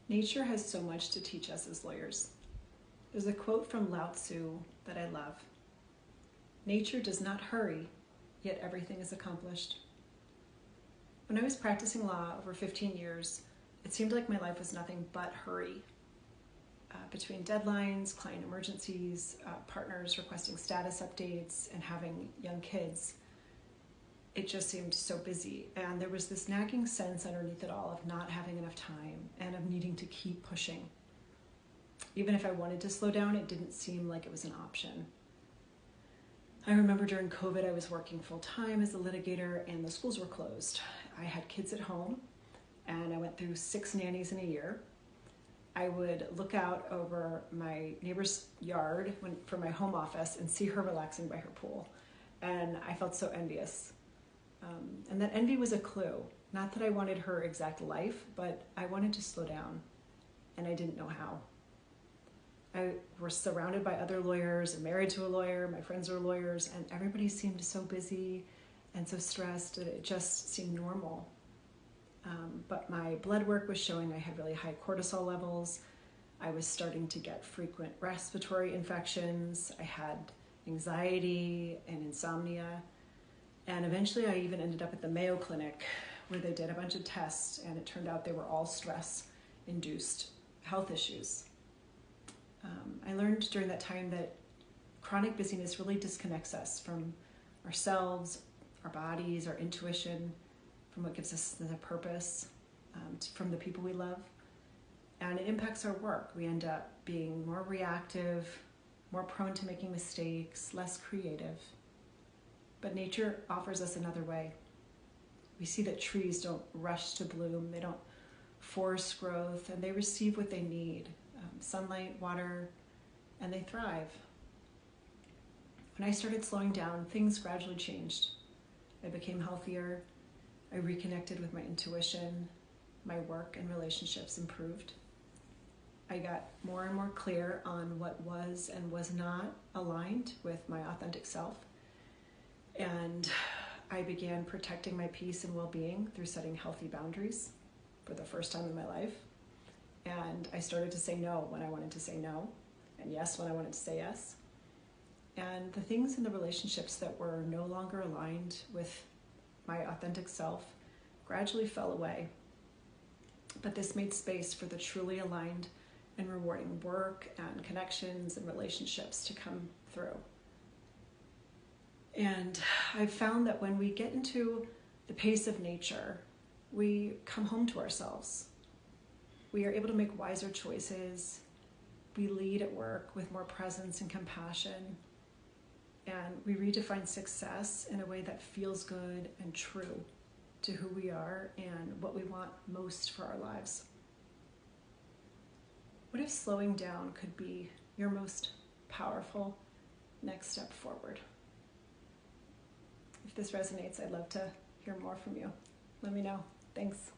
Nature has so much to teach us as lawyers. There's a quote from Lao Tzu that I love. Nature does not hurry, yet everything is accomplished. When I was practicing law over 15 years, it seemed like my life was nothing but hurry. Between deadlines, client emergencies, partners requesting status updates, and having young kids, it just seemed so busy. And there was this nagging sense underneath it all of not having enough time and of needing to keep pushing. Even if I wanted to slow down, it didn't seem like it was an option. I remember during COVID, I was working full-time as a litigator and the schools were closed. I had kids at home and I went through 6 nannies in a year. I would look out over my neighbor's yard from my home office and see her relaxing by her pool. And I felt so envious. And that envy was a clue. Not that I wanted her exact life, but I wanted to slow down and I didn't know how. I was surrounded by other lawyers and married to a lawyer. My friends are lawyers and everybody seemed so busy and so stressed that it just seemed normal. But my blood work was showing I had really high cortisol levels. I was starting to get frequent respiratory infections. I had anxiety and insomnia. And eventually I even ended up at the Mayo Clinic where they did a bunch of tests and it turned out they were all stress-induced health issues. I learned during that time that chronic busyness really disconnects us from ourselves, our bodies, our intuition, from what gives us the purpose, from the people we love. And it impacts our work. We end up being more reactive, more prone to making mistakes, less creative. But nature offers us another way. We see that trees don't rush to bloom, they don't force growth, and they receive what they need, sunlight, water, and they thrive. When I started slowing down, things gradually changed. I became healthier, I reconnected with my intuition, my work and relationships improved. I got more and more clear on what was and was not aligned with my authentic self. And I began protecting my peace and well-being through setting healthy boundaries for the first time in my life. And I started to say no when I wanted to say no, and yes when I wanted to say yes. And the things in the relationships that were no longer aligned with my authentic self gradually fell away. But this made space for the truly aligned and rewarding work and connections and relationships to come through. And I've found that when we get into the pace of nature, we come home to ourselves. We are able to make wiser choices. We lead at work with more presence and compassion. And we redefine success in a way that feels good and true to who we are and what we want most for our lives. What if slowing down could be your most powerful next step forward? If this resonates, I'd love to hear more from you. Let me know. Thanks.